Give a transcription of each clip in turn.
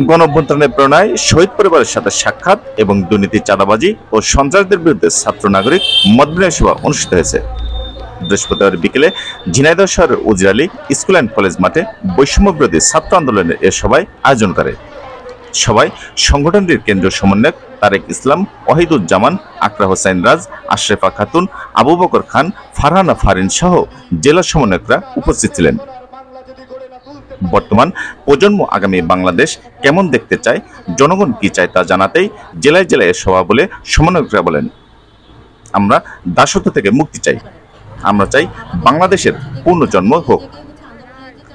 গণঅভ্যুত্থানের প্রণয়, শহীদ পরিবারের সাথে সাক্ষাৎ এবং দুর্নীতি, চাঁদাবাজি ও সন্ত্রাসদের বিরুদ্ধে ছাত্র নাগরিক মত বিনিময় সভা অনুষ্ঠিত হয়েছে। বৃহস্পতিবার বিকেলে ঝিনাইদহ শহরের উজির স্কুল অ্যান্ড কলেজ মাঠে বৈষম্য বিরোধী ছাত্র আন্দোলনের এ সভায় আয়োজন করে। সভায় সংগঠনটির কেন্দ্রীয় সমন্বয়ক তারেক ইসলাম, ওয়াহিদুজ্জামান, আকরা হোসেন রাজ, আশরাফা খাতুন, আবু বকর খান, ফারহানা ফারিন সহ জেলা সমন্বয়করা উপস্থিত ছিলেন। বর্তমান প্রজন্ম আগামী বাংলাদেশ কেমন দেখতে চায়, জনগণ কি চায় তা জানাতেই জেলায় জেলায় সভা বলে সমন্বয়করা বলেন, আমরা দাসত্ব থেকে মুক্তি চাই, আমরা চাই বাংলাদেশের পুনর্জন্ম হোক।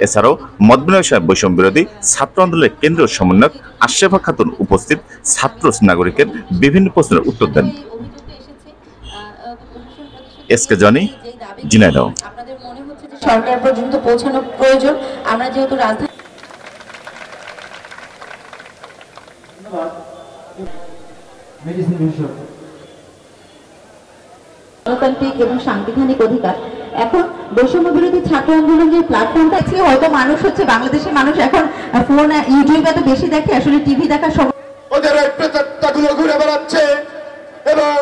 এছাড়াও মত বিনিময় সভায় বৈষম্য বিরোধী ছাত্র আন্দোলনের কেন্দ্রীয় সমন্বয়ক আশরাফা খাতুন উপস্থিত ছাত্র নাগরিকের বিভিন্ন প্রশ্নের উত্তর দেন। এসকে জনি, ঝিনাইদহ। সরকার পর্যন্ত পৌঁছানো প্রয়োজন। আমরা যেহেতু রাজধানী গণতান্ত্রিক এবং সাংবিধানিক অধিকার, এখন বৈষম্য বিরোধী ছাত্র আন্দোলনের প্ল্যাটফর্মটা আছে। হয়তো মানুষ হচ্ছে বাংলাদেশের মানুষ এখন ফোন ইউটিউবে এত বেশি দেখে, আসলে টিভি দেখার সময় ওদের প্রেতাত্মাগুলো ঘুরে বেড়াচ্ছে এবং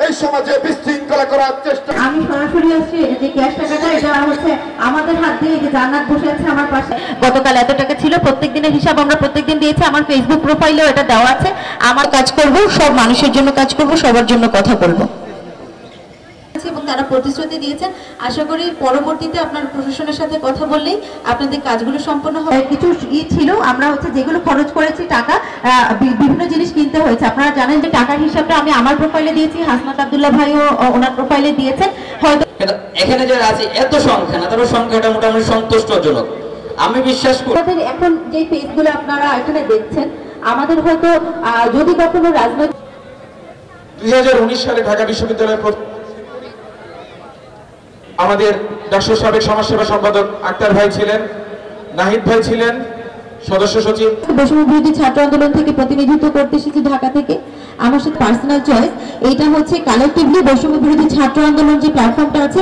এই সমাজে বিশৃঙ্খলা করার চেষ্টা। আমি সরাসরি আসছি যে ক্যাশ টাকাটা এটা হচ্ছে আমাদের হাত দিয়ে, যে জান্নাত বসে আছে আমার পাশে, গতকাল এত টাকা ছিল, প্রত্যেক দিনের হিসাব আমরা প্রত্যেকদিন দিয়েছি। আমার ফেসবুক প্রোফাইলেও এটা দেওয়া আছে। আমার কাজ করব, সব মানুষের জন্য কাজ করব, সবার জন্য কথা বলবো এবং তারা প্রতিশ্রুতি দিয়েছেন। আশা করি পরবর্তীতে আপনার প্রশাসনের সাথে কথা বললেই আপনাদের কাজগুলো সম্পন্ন হবে। কিছু ছিল, আমরা হচ্ছে যেগুলো খরচ করেছি টাকা, বিভিন্ন জিনিস কিনতে হয়েছে। আপনারা জানেন যে টাকার হিসাবটা আমি আমার প্রোফাইলে দিয়েছি, হাসনাত আব্দুল্লাহ ভাইও ওনার প্রোফাইলে দিয়েছেন। হয়তো এখানে যারা আছে এত সংখ্যা না, তার সংখ্যাটা মোটামুটি সন্তুষ্টজনক। আমি বিশ্বাস করি এখন যে পেজগুলো আপনারা এখানে দেখছেন, আমাদের হয়তো যদি কখনো রাজনৈতিক 2019 সালে ঢাকা বিশ্ববিদ্যালয়ের আমাদের ডাকসুর সাবেক সমাজসেবা সম্পাদক আক্তার ভাই ছিলেন, নাহিদ ভাই ছিলেন সদস্য সচিব। বৈষম্য বিরোধী ছাত্র আন্দোলন থেকে প্রতিনিধিত্ব করতে এসেছি ঢাকা থেকে। আমার সাথে পার্সোনাল চয়েস, এইটা হচ্ছে কালেক্টিভলি বৈষম্য বিরোধী ছাত্র আন্দোলন যে প্ল্যাটফর্মটা আছে